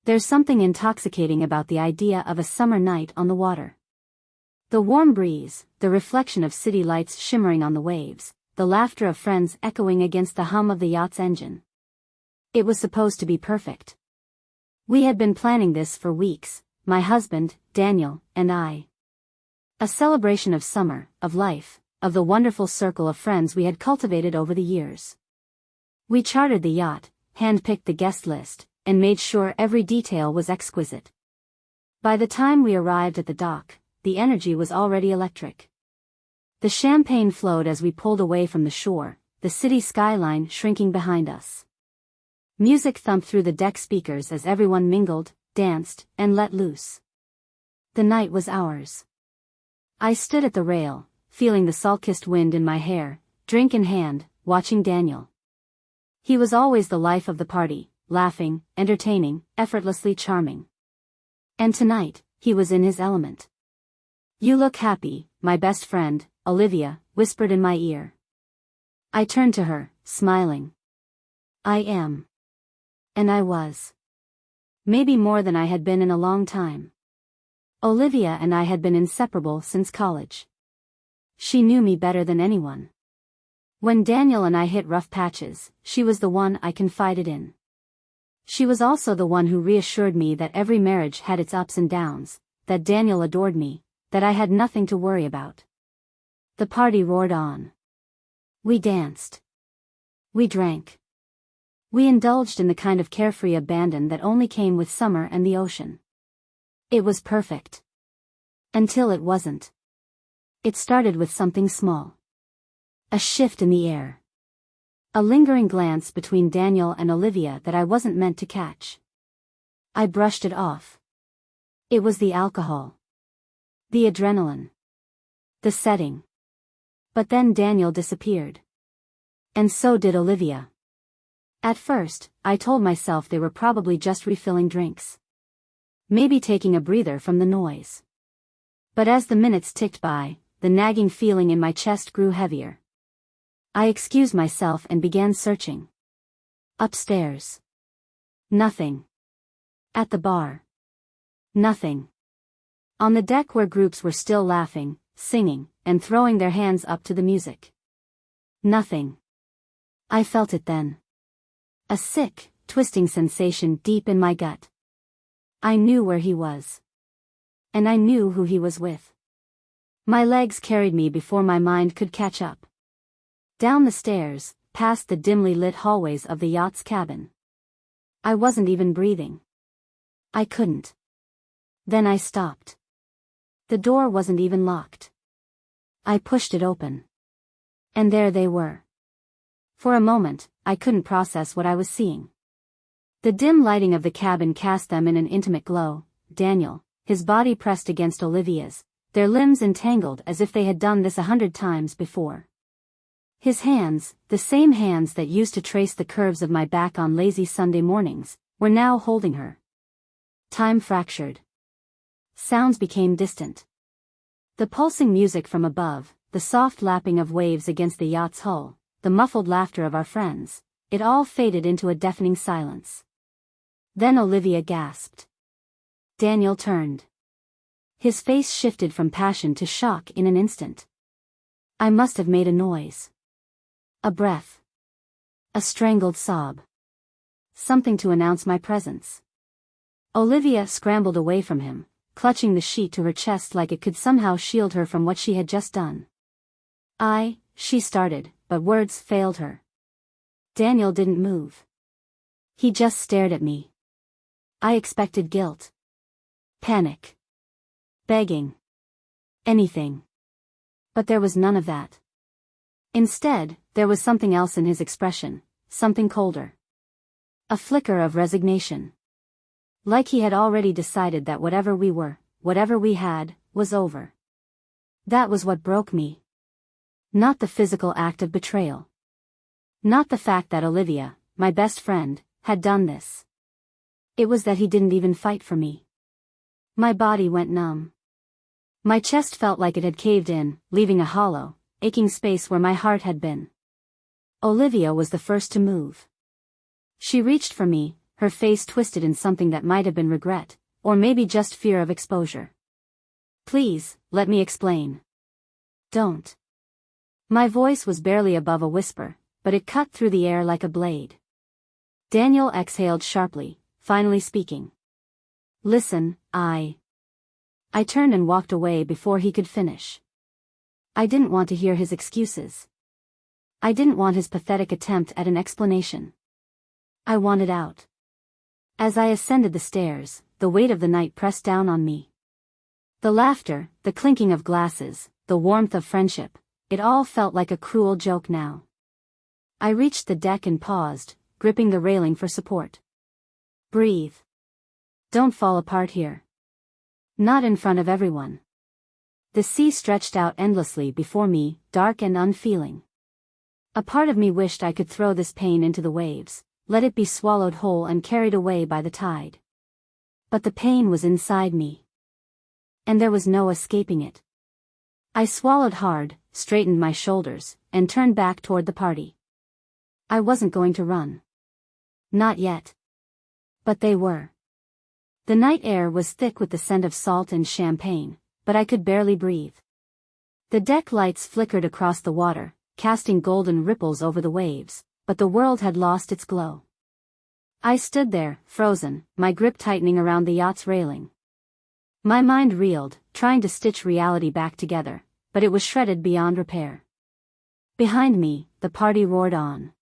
There's something intoxicating about the idea of a summer night on the water. The warm breeze, the reflection of city lights shimmering on the waves, the laughter of friends echoing against the hum of the yacht's engine. It was supposed to be perfect. We had been planning this for weeks, my husband, Daniel, and I. A celebration of summer, of life, of the wonderful circle of friends we had cultivated over the years. We chartered the yacht, handpicked the guest list, and made sure every detail was exquisite. By the time we arrived at the dock, the energy was already electric. The champagne flowed as we pulled away from the shore, the city skyline shrinking behind us. Music thumped through the deck speakers as everyone mingled, danced, and let loose. The night was ours. I stood at the rail, feeling the salt-kissed wind in my hair, drink in hand, watching Daniel. He was always the life of the party, laughing, entertaining, effortlessly charming. And tonight, he was in his element. "You look happy, my best friend," Olivia whispered in my ear. I turned to her, smiling. "I am." And I was. Maybe more than I had been in a long time. Olivia and I had been inseparable since college. She knew me better than anyone. When Daniel and I hit rough patches, she was the one I confided in. She was also the one who reassured me that every marriage had its ups and downs, that Daniel adored me, that I had nothing to worry about. The party roared on. We danced. We drank. We indulged in the kind of carefree abandon that only came with summer and the ocean. It was perfect. Until it wasn't. It started with something small. A shift in the air. A lingering glance between Daniel and Olivia that I wasn't meant to catch. I brushed it off. It was the alcohol. The adrenaline. The setting. But then Daniel disappeared. And so did Olivia. At first, I told myself they were probably just refilling drinks. Maybe taking a breather from the noise. But as the minutes ticked by, the nagging feeling in my chest grew heavier. I excused myself and began searching. Upstairs. Nothing. At the bar. Nothing. On the deck where groups were still laughing, singing, and throwing their hands up to the music. Nothing. I felt it then. A sick, twisting sensation deep in my gut. I knew where he was. And I knew who he was with. My legs carried me before my mind could catch up. Down the stairs, past the dimly lit hallways of the yacht's cabin. I wasn't even breathing. I couldn't. Then I stopped. The door wasn't even locked. I pushed it open. And there they were. For a moment, I couldn't process what I was seeing. The dim lighting of the cabin cast them in an intimate glow. Daniel, his body pressed against Olivia's, their limbs entangled as if they had done this 100 times before. His hands, the same hands that used to trace the curves of my back on lazy Sunday mornings, were now holding her. Time fractured. Sounds became distant. The pulsing music from above, the soft lapping of waves against the yacht's hull, the muffled laughter of our friends, it all faded into a deafening silence. Then Olivia gasped. Daniel turned. His face shifted from passion to shock in an instant. I must have made a noise. A breath. A strangled sob. Something to announce my presence. Olivia scrambled away from him, clutching the sheet to her chest like it could somehow shield her from what she had just done. She started, but words failed her. Daniel didn't move. He just stared at me. I expected guilt. Panic. Begging. Anything. But there was none of that. Instead, there was something else in his expression, something colder. A flicker of resignation. Like he had already decided that whatever we were, whatever we had, was over. That was what broke me. Not the physical act of betrayal. Not the fact that Olivia, my best friend, had done this. It was that he didn't even fight for me. My body went numb. My chest felt like it had caved in, leaving a hollow, aching space where my heart had been. Olivia was the first to move. She reached for me, her face twisted in something that might have been regret, or maybe just fear of exposure. Please, let me explain. Don't. My voice was barely above a whisper, but it cut through the air like a blade. Daniel exhaled sharply, finally speaking. Listen, I turned and walked away before he could finish. I didn't want to hear his excuses. I didn't want his pathetic attempt at an explanation. I wanted out. As I ascended the stairs, the weight of the night pressed down on me. The laughter, the clinking of glasses, the warmth of friendship, it all felt like a cruel joke now. I reached the deck and paused, gripping the railing for support. Breathe. Don't fall apart here. Not in front of everyone. The sea stretched out endlessly before me, dark and unfeeling. A part of me wished I could throw this pain into the waves, let it be swallowed whole and carried away by the tide. But the pain was inside me. And there was no escaping it. I swallowed hard, straightened my shoulders, and turned back toward the party. I wasn't going to run. Not yet. But they were. The night air was thick with the scent of salt and champagne, but I could barely breathe. The deck lights flickered across the water, casting golden ripples over the waves, but the world had lost its glow. I stood there, frozen, my grip tightening around the yacht's railing. My mind reeled, trying to stitch reality back together, but it was shredded beyond repair. Behind me, the party roared on.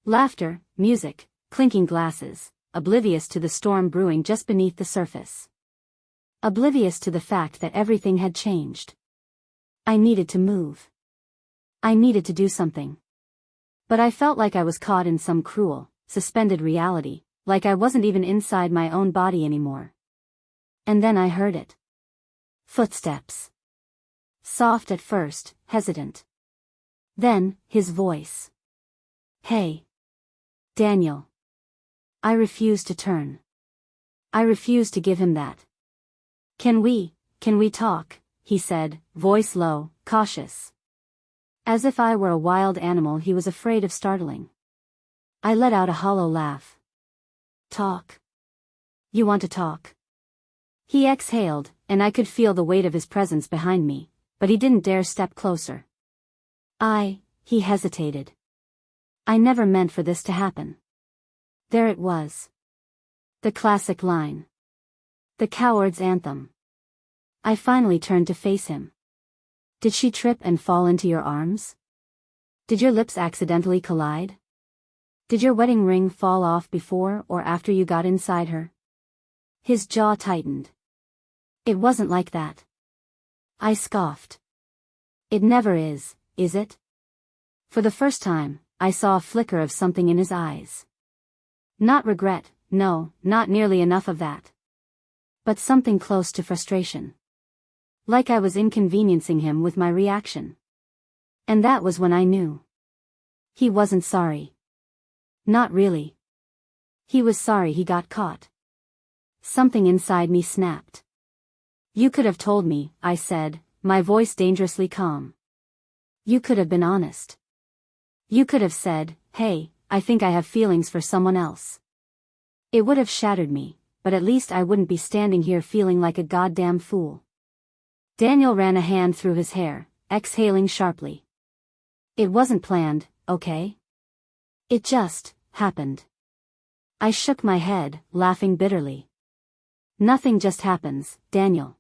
Laughter, music, clinking glasses, oblivious to the storm brewing just beneath the surface. Oblivious to the fact that everything had changed. I needed to move. I needed to do something. But I felt like I was caught in some cruel, suspended reality, like I wasn't even inside my own body anymore. And then I heard it. Footsteps. Soft at first, hesitant. Then, his voice. Hey. Daniel. I refused to turn. I refused to give him that. Can we talk, he said, voice low, cautious. As if I were a wild animal he was afraid of startling. I let out a hollow laugh. Talk. You want to talk? He exhaled, and I could feel the weight of his presence behind me, but he didn't dare step closer. He hesitated. I never meant for this to happen. There it was. The classic line. The coward's anthem. I finally turned to face him. Did she trip and fall into your arms? Did your lips accidentally collide? Did your wedding ring fall off before or after you got inside her? His jaw tightened. It wasn't like that. I scoffed. It never is it? For the first time, I saw a flicker of something in his eyes. Not regret, no, not nearly enough of that. But something close to frustration. Like I was inconveniencing him with my reaction. And that was when I knew. He wasn't sorry. Not really. He was sorry he got caught. Something inside me snapped. You could have told me, I said, my voice dangerously calm. You could have been honest. You could have said, hey, I think I have feelings for someone else. It would have shattered me, but at least I wouldn't be standing here feeling like a goddamn fool. Daniel ran a hand through his hair, exhaling sharply. It wasn't planned, okay? It just happened. I shook my head, laughing bitterly. Nothing just happens, Daniel.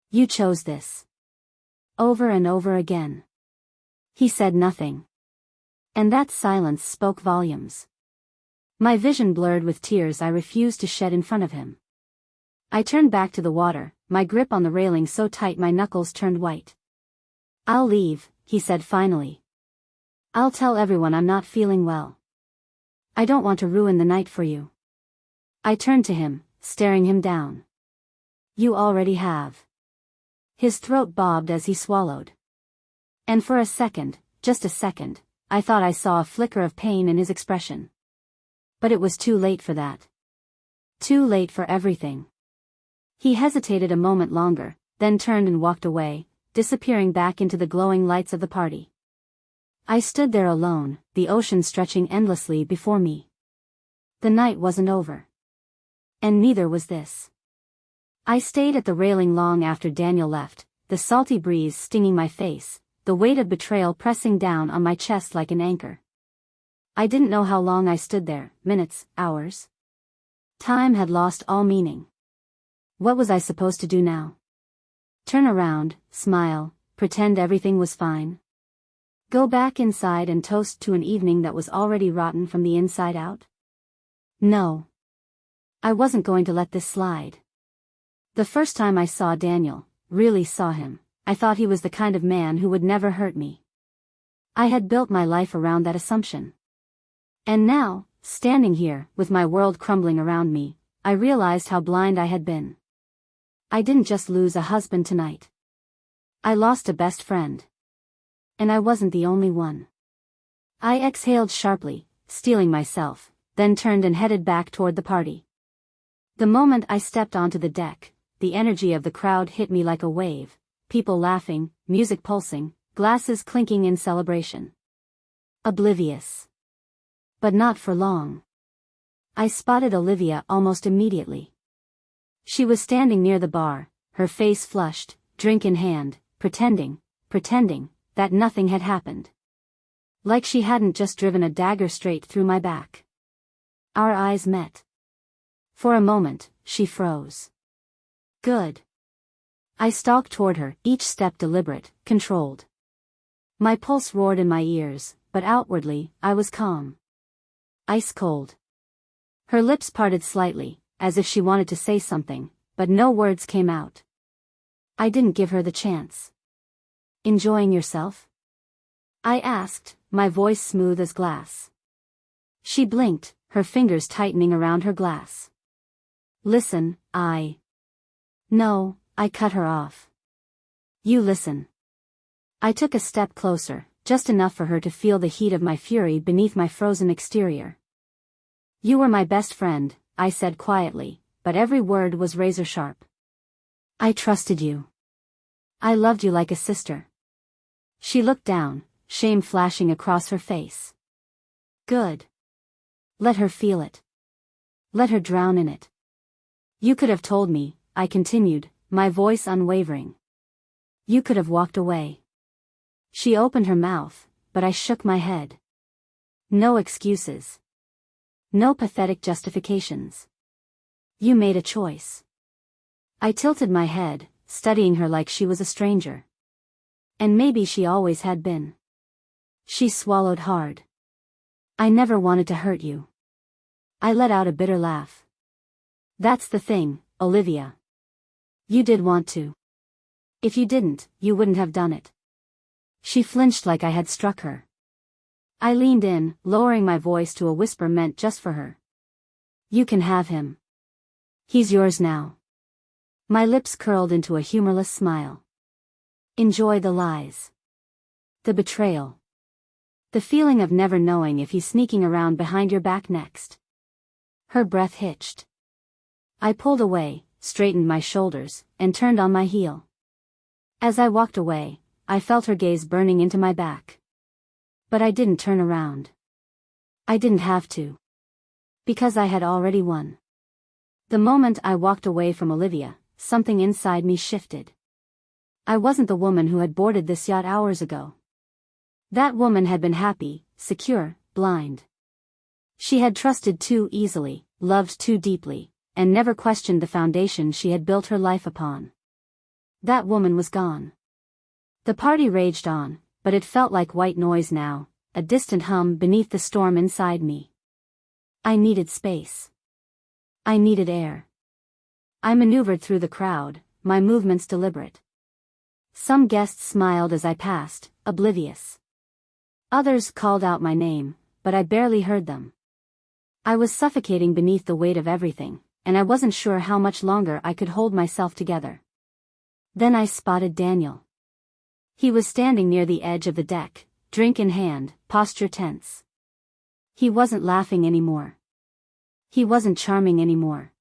You chose this. Over and over again. He said nothing. And that silence spoke volumes. My vision blurred with tears I refused to shed in front of him. I turned back to the water, my grip on the railing so tight my knuckles turned white. I'll leave, he said finally. I'll tell everyone I'm not feeling well. I don't want to ruin the night for you. I turned to him, staring him down. You already have. His throat bobbed as he swallowed. And for a second, just a second, I thought I saw a flicker of pain in his expression. But it was too late for that. Too late for everything. He hesitated a moment longer, then turned and walked away, disappearing back into the glowing lights of the party. I stood there alone, the ocean stretching endlessly before me. The night wasn't over. And neither was this. I stayed at the railing long after Daniel left, the salty breeze stinging my face, the weight of betrayal pressing down on my chest like an anchor. I didn't know how long I stood there, minutes, hours. Time had lost all meaning. What was I supposed to do now? Turn around, smile, pretend everything was fine? Go back inside and toast to an evening that was already rotten from the inside out? No. I wasn't going to let this slide. The first time I saw Daniel, really saw him, I thought he was the kind of man who would never hurt me. I had built my life around that assumption. And now, standing here, with my world crumbling around me, I realized how blind I had been. I didn't just lose a husband tonight. I lost a best friend. And I wasn't the only one. I exhaled sharply, steeling myself, then turned and headed back toward the party. The moment I stepped onto the deck, the energy of the crowd hit me like a wave, people laughing, music pulsing, glasses clinking in celebration. Oblivious. But not for long. I spotted Olivia almost immediately. She was standing near the bar, her face flushed, drink in hand, pretending that nothing had happened. Like she hadn't just driven a dagger straight through my back. Our eyes met. For a moment, she froze. Good. I stalked toward her, each step deliberate, controlled. My pulse roared in my ears, but outwardly, I was calm. Ice cold. Her lips parted slightly, as if she wanted to say something, but no words came out. I didn't give her the chance. Enjoying yourself? I asked, my voice smooth as glass. She blinked, her fingers tightening around her glass. Listen, No, I cut her off. You listen. I took a step closer, just enough for her to feel the heat of my fury beneath my frozen exterior. You were my best friend, I said quietly, but every word was razor sharp. I trusted you. I loved you like a sister. She looked down, shame flashing across her face. Good. Let her feel it. Let her drown in it. You could have told me, I continued, my voice unwavering. You could have walked away. She opened her mouth, but I shook my head. No excuses. No pathetic justifications. You made a choice. I tilted my head, studying her like she was a stranger. And maybe she always had been. She swallowed hard. I never wanted to hurt you. I let out a bitter laugh. That's the thing, Olivia. You did want to. If you didn't, you wouldn't have done it. She flinched like I had struck her. I leaned in, lowering my voice to a whisper meant just for her. You can have him. He's yours now. My lips curled into a humorless smile. Enjoy the lies. The betrayal. The feeling of never knowing if he's sneaking around behind your back next. Her breath hitched. I pulled away, straightened my shoulders, and turned on my heel. As I walked away, I felt her gaze burning into my back. But I didn't turn around. I didn't have to. Because I had already won. The moment I walked away from Olivia, something inside me shifted. I wasn't the woman who had boarded this yacht hours ago. That woman had been happy, secure, blind. She had trusted too easily, loved too deeply, and never questioned the foundation she had built her life upon. That woman was gone. The party raged on, but it felt like white noise now, a distant hum beneath the storm inside me. I needed space. I needed air. I maneuvered through the crowd, my movements deliberate. Some guests smiled as I passed, oblivious. Others called out my name, but I barely heard them. I was suffocating beneath the weight of everything, and I wasn't sure how much longer I could hold myself together. Then I spotted Daniel. He was standing near the edge of the deck, drink in hand, posture tense. He wasn't laughing anymore. He wasn't charming anymore.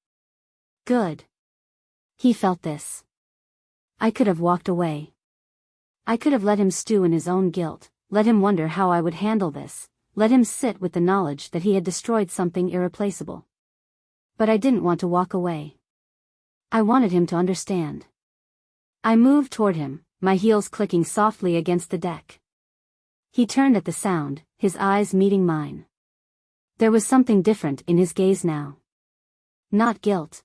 Good. He felt this. I could have walked away. I could have let him stew in his own guilt, let him wonder how I would handle this, let him sit with the knowledge that he had destroyed something irreplaceable. But I didn't want to walk away. I wanted him to understand. I moved toward him, my heels clicking softly against the deck. He turned at the sound, his eyes meeting mine. There was something different in his gaze now. Not guilt.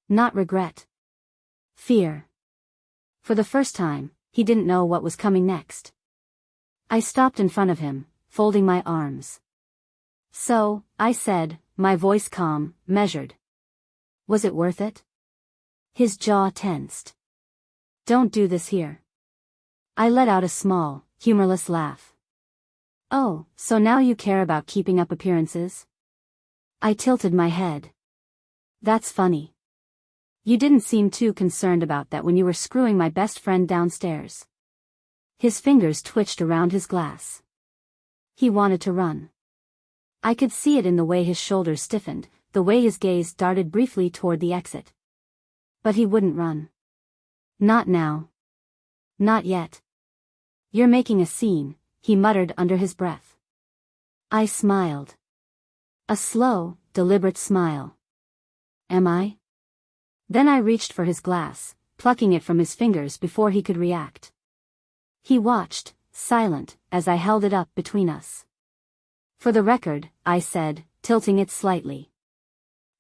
Not regret. Fear. For the first time, he didn't know what was coming next. I stopped in front of him, folding my arms. "So," I said, my voice calm, measured. "Was it worth it?" His jaw tensed. "Don't do this here." I let out a small, humorless laugh. "Oh, so now you care about keeping up appearances?" I tilted my head. "That's funny. You didn't seem too concerned about that when you were screwing my best friend downstairs." His fingers twitched around his glass. He wanted to run. I could see it in the way his shoulders stiffened, the way his gaze darted briefly toward the exit. But he wouldn't run. "Not now. Not yet. You're making a scene," he muttered under his breath. I smiled. A slow, deliberate smile. "Am I?" Then I reached for his glass, plucking it from his fingers before he could react. He watched, silent, as I held it up between us. "For the record," I said, tilting it slightly.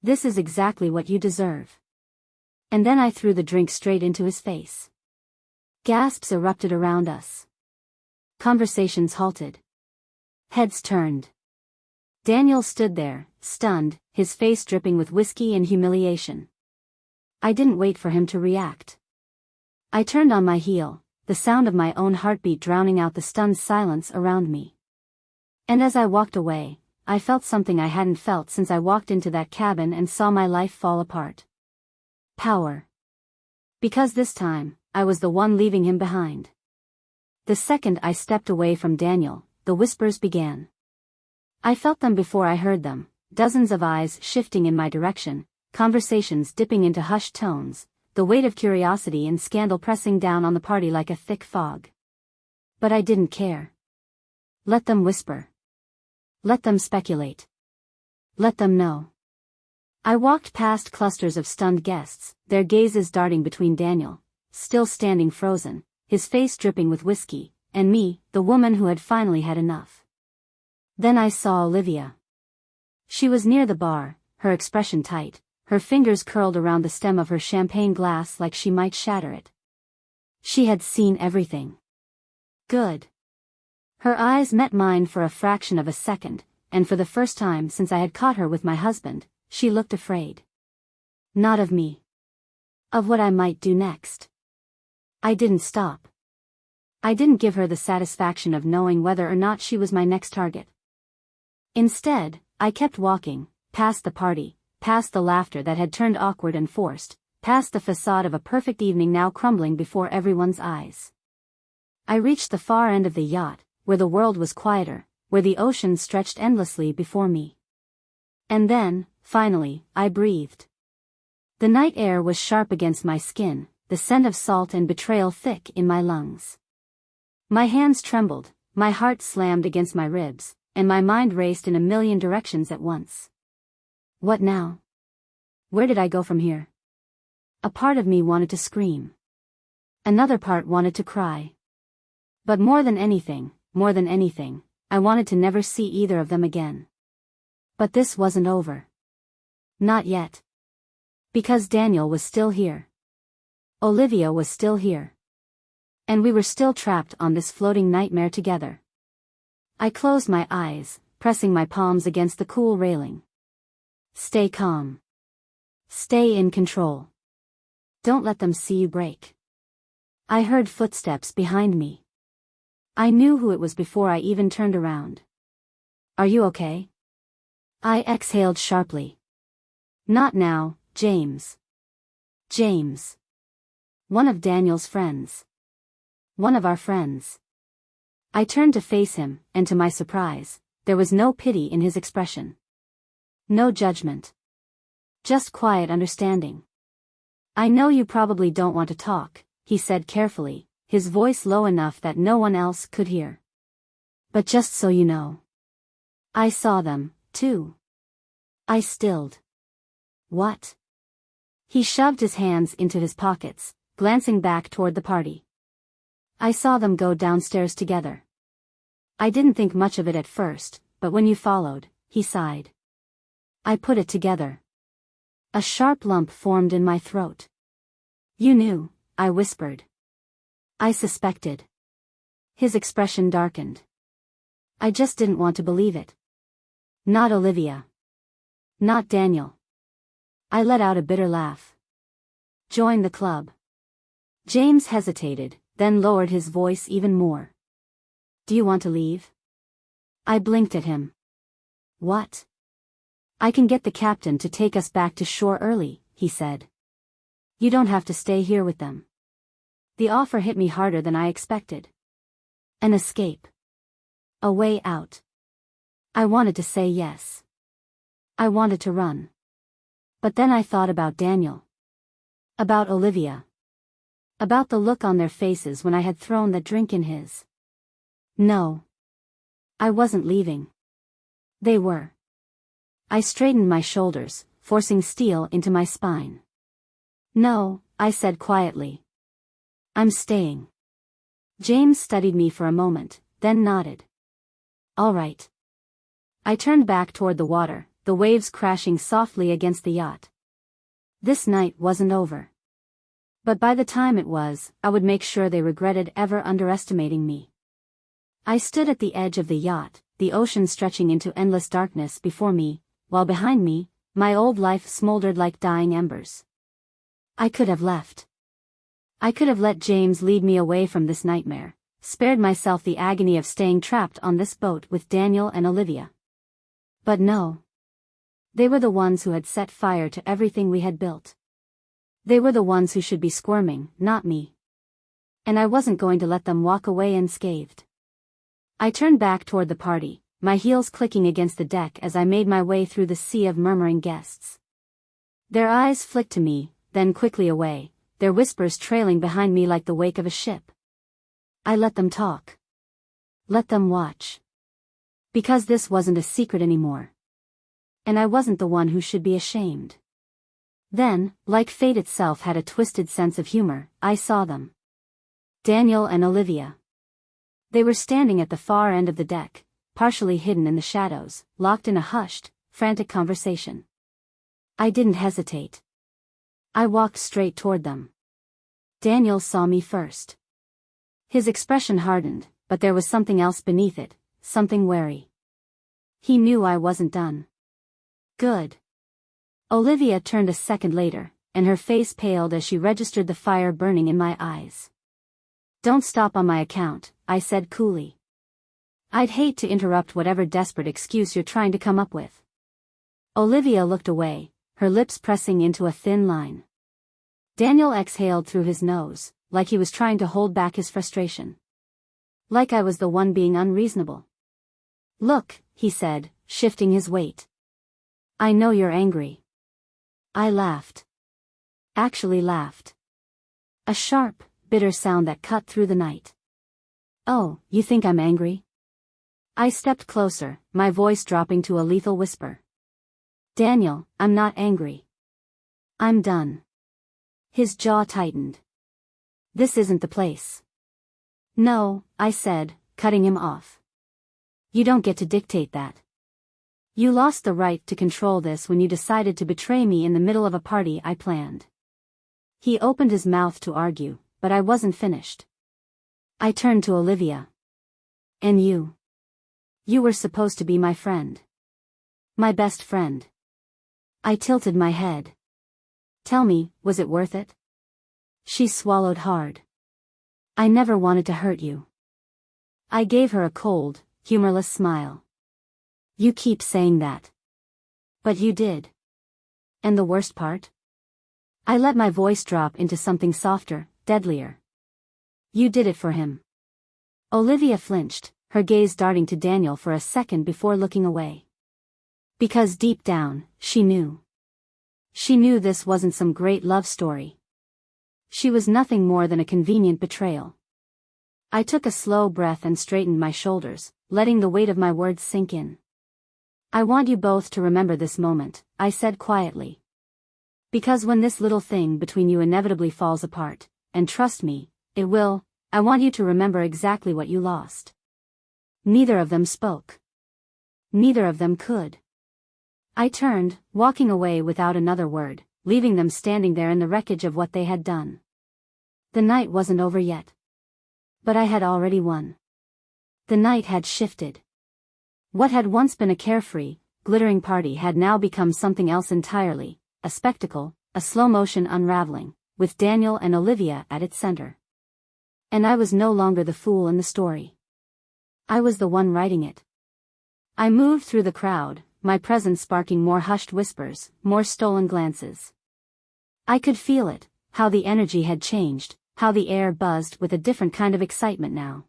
"This is exactly what you deserve." And then I threw the drink straight into his face. Gasps erupted around us. Conversations halted. Heads turned. Daniel stood there, stunned, his face dripping with whiskey and humiliation. I didn't wait for him to react. I turned on my heel, the sound of my own heartbeat drowning out the stunned silence around me. And as I walked away, I felt something I hadn't felt since I walked into that cabin and saw my life fall apart. Power. Because this time, I was the one leaving him behind. The second I stepped away from Daniel, the whispers began. I felt them before I heard them, dozens of eyes shifting in my direction, conversations dipping into hushed tones, the weight of curiosity and scandal pressing down on the party like a thick fog. But I didn't care. Let them whisper. Let them speculate. Let them know. I walked past clusters of stunned guests, their gazes darting between Daniel, still standing frozen, his face dripping with whiskey, and me, the woman who had finally had enough. Then I saw Olivia. She was near the bar, her expression tight, her fingers curled around the stem of her champagne glass like she might shatter it. She had seen everything. Good. Her eyes met mine for a fraction of a second, and for the first time since I had caught her with my husband, she looked afraid. Not of me. Of what I might do next. I didn't stop. I didn't give her the satisfaction of knowing whether or not she was my next target. Instead, I kept walking, past the party, past the laughter that had turned awkward and forced, past the facade of a perfect evening now crumbling before everyone's eyes. I reached the far end of the yacht, where the world was quieter, where the ocean stretched endlessly before me. And then, finally, I breathed. The night air was sharp against my skin, the scent of salt and betrayal thick in my lungs. My hands trembled, my heart slammed against my ribs, and my mind raced in a million directions at once. What now? Where did I go from here? A part of me wanted to scream. Another part wanted to cry. But more than anything, I wanted to never see either of them again. But this wasn't over. Not yet. Because Daniel was still here. Olivia was still here. And we were still trapped on this floating nightmare together. I closed my eyes, pressing my palms against the cool railing. Stay calm. Stay in control. Don't let them see you break. I heard footsteps behind me. I knew who it was before I even turned around. Are you okay? I exhaled sharply. Not now, James. James. One of Daniel's friends. One of our friends. I turned to face him, and to my surprise, there was no pity in his expression. No judgment. Just quiet understanding. I know you probably don't want to talk, he said carefully, his voice low enough that no one else could hear. But just so you know. I saw them, too. I stilled. What? He shoved his hands into his pockets, glancing back toward the party. I saw them go downstairs together. I didn't think much of it at first, but when you followed, he sighed. I put it together. A sharp lump formed in my throat. You knew, I whispered. I suspected. His expression darkened. I just didn't want to believe it. Not Olivia. Not Daniel. I let out a bitter laugh. Join the club. James hesitated, then lowered his voice even more. Do you want to leave? I blinked at him. What? I can get the captain to take us back to shore early, he said. You don't have to stay here with them. The offer hit me harder than I expected. An escape. A way out. I wanted to say yes. I wanted to run. But then I thought about Daniel. About Olivia. About the look on their faces when I had thrown the drink in his. No. I wasn't leaving. They were. I straightened my shoulders, forcing steel into my spine. No, I said quietly. I'm staying. James studied me for a moment, then nodded. All right. I turned back toward the water, the waves crashing softly against the yacht. This night wasn't over. But by the time it was, I would make sure they regretted ever underestimating me. I stood at the edge of the yacht, the ocean stretching into endless darkness before me, while behind me, my old life smoldered like dying embers. I could have left. I could have let James lead me away from this nightmare, spared myself the agony of staying trapped on this boat with Daniel and Olivia. But no. They were the ones who had set fire to everything we had built. They were the ones who should be squirming, not me. And I wasn't going to let them walk away unscathed. I turned back toward the party, my heels clicking against the deck as I made my way through the sea of murmuring guests. Their eyes flicked to me, then quickly away, their whispers trailing behind me like the wake of a ship. I let them talk. Let them watch. Because this wasn't a secret anymore. And I wasn't the one who should be ashamed. Then, like fate itself had a twisted sense of humor, I saw them. Daniel and Olivia. They were standing at the far end of the deck, partially hidden in the shadows, locked in a hushed, frantic conversation. I didn't hesitate. I walked straight toward them. Daniel saw me first. His expression hardened, but there was something else beneath it, something wary. He knew I wasn't done. Good. Olivia turned a second later, and her face paled as she registered the fire burning in my eyes. Don't stop on my account, I said coolly. I'd hate to interrupt whatever desperate excuse you're trying to come up with. Olivia looked away, her lips pressing into a thin line. Daniel exhaled through his nose, like he was trying to hold back his frustration. Like I was the one being unreasonable. Look, he said, shifting his weight. I know you're angry. I laughed. Actually laughed. A sharp, bitter sound that cut through the night. Oh, you think I'm angry? I stepped closer, my voice dropping to a lethal whisper. Daniel, I'm not angry. I'm done. His jaw tightened. This isn't the place. No, I said, cutting him off. You don't get to dictate that. You lost the right to control this when you decided to betray me in the middle of a party I planned. He opened his mouth to argue, but I wasn't finished. I turned to Olivia. And you? You were supposed to be my friend. My best friend. I tilted my head. Tell me, was it worth it? She swallowed hard. I never wanted to hurt you. I gave her a cold, humorless smile. You keep saying that. But you did. And the worst part? I let my voice drop into something softer, deadlier. You did it for him. Olivia flinched, her gaze darting to Daniel for a second before looking away. Because deep down, she knew. She knew this wasn't some great love story. She was nothing more than a convenient betrayal. I took a slow breath and straightened my shoulders, letting the weight of my words sink in. I want you both to remember this moment, I said quietly. Because when this little thing between you inevitably falls apart, and trust me, it will, I want you to remember exactly what you lost. Neither of them spoke. Neither of them could. I turned, walking away without another word, leaving them standing there in the wreckage of what they had done. The night wasn't over yet. But I had already won. The night had shifted. What had once been a carefree, glittering party had now become something else entirely, a spectacle, a slow-motion unraveling, with Daniel and Olivia at its center. And I was no longer the fool in the story. I was the one writing it. I moved through the crowd, my presence sparking more hushed whispers, more stolen glances. I could feel it, how the energy had changed, how the air buzzed with a different kind of excitement now.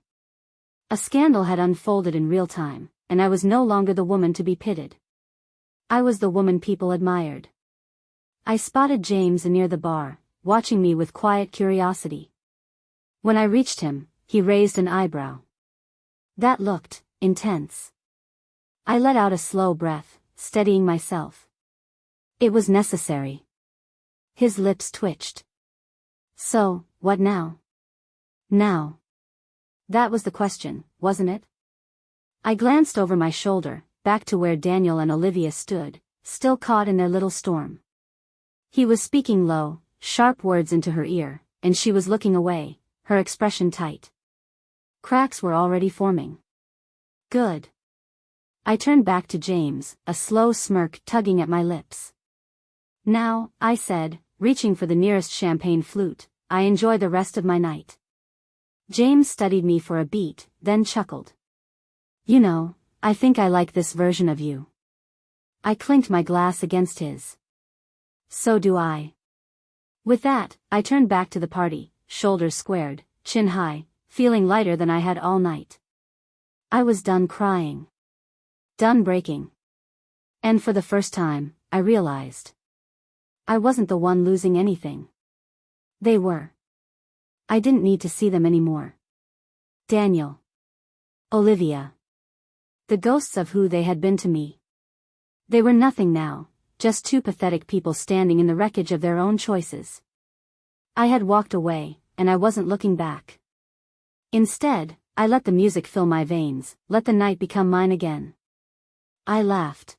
A scandal had unfolded in real time, and I was no longer the woman to be pitied. I was the woman people admired. I spotted James near the bar, watching me with quiet curiosity. When I reached him, he raised an eyebrow. That looked intense. I let out a slow breath, steadying myself. It was necessary. His lips twitched. So, what now? Now. That was the question, wasn't it? I glanced over my shoulder, back to where Daniel and Olivia stood, still caught in their little storm. He was speaking low, sharp words into her ear, and she was looking away, her expression tight. Cracks were already forming. Good. I turned back to James, a slow smirk tugging at my lips. Now, I said, reaching for the nearest champagne flute, I enjoy the rest of my night. James studied me for a beat, then chuckled. You know, I think I like this version of you. I clinked my glass against his. So do I. With that, I turned back to the party, shoulders squared, chin high, feeling lighter than I had all night. I was done crying. Done breaking. And for the first time, I realized. I wasn't the one losing anything. They were. I didn't need to see them anymore. Daniel. Olivia. The ghosts of who they had been to me. They were nothing now, just two pathetic people standing in the wreckage of their own choices. I had walked away, and I wasn't looking back. Instead, I let the music fill my veins, let the night become mine again. I laughed.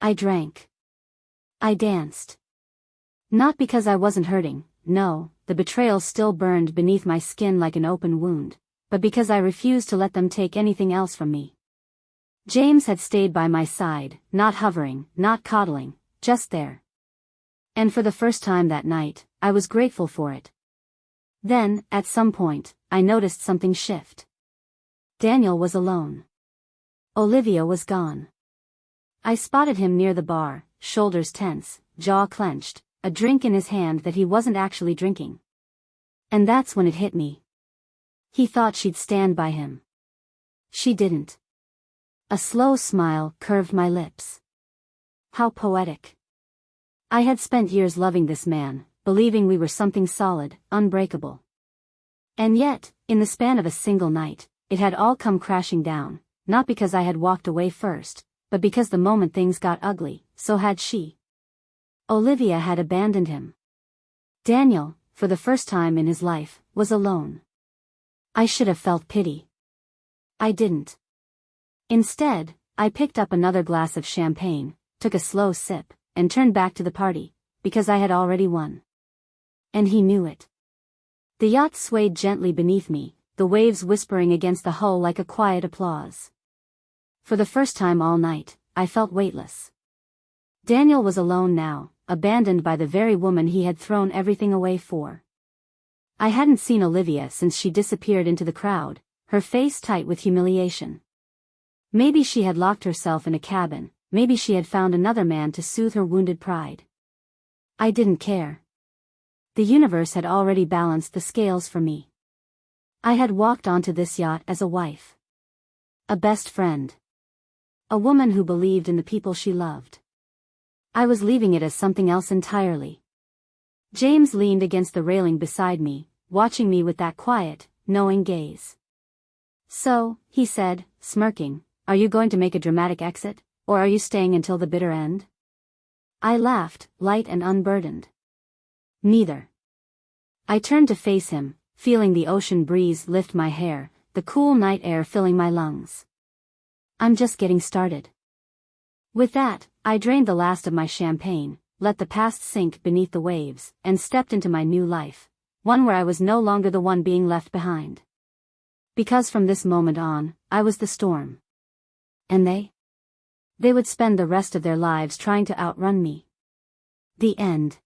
I drank. I danced. Not because I wasn't hurting, no, the betrayal still burned beneath my skin like an open wound, but because I refused to let them take anything else from me. James had stayed by my side, not hovering, not coddling, just there. And for the first time that night, I was grateful for it. Then, at some point, I noticed something shift. Daniel was alone. Olivia was gone. I spotted him near the bar, shoulders tense, jaw clenched, a drink in his hand that he wasn't actually drinking. And that's when it hit me. He thought she'd stand by him. She didn't. A slow smile curved my lips. How poetic. I had spent years loving this man, believing we were something solid, unbreakable. And yet, in the span of a single night, it had all come crashing down, not because I had walked away first, but because the moment things got ugly, so had she. Olivia had abandoned him. Daniel, for the first time in his life, was alone. I should have felt pity. I didn't. Instead, I picked up another glass of champagne, took a slow sip, and turned back to the party, because I had already won. And he knew it. The yacht swayed gently beneath me, the waves whispering against the hull like a quiet applause. For the first time all night, I felt weightless. Daniel was alone now, abandoned by the very woman he had thrown everything away for. I hadn't seen Olivia since she disappeared into the crowd, her face tight with humiliation. Maybe she had locked herself in a cabin, maybe she had found another man to soothe her wounded pride. I didn't care. The universe had already balanced the scales for me. I had walked onto this yacht as a wife. A best friend. A woman who believed in the people she loved. I was leaving it as something else entirely. James leaned against the railing beside me, watching me with that quiet, knowing gaze. So, he said, smirking, are you going to make a dramatic exit, or are you staying until the bitter end? I laughed, light and unburdened. Neither. I turned to face him, feeling the ocean breeze lift my hair, the cool night air filling my lungs. I'm just getting started. With that, I drained the last of my champagne, let the past sink beneath the waves, and stepped into my new life, one where I was no longer the one being left behind. Because from this moment on, I was the storm. And they? They would spend the rest of their lives trying to outrun me. The end.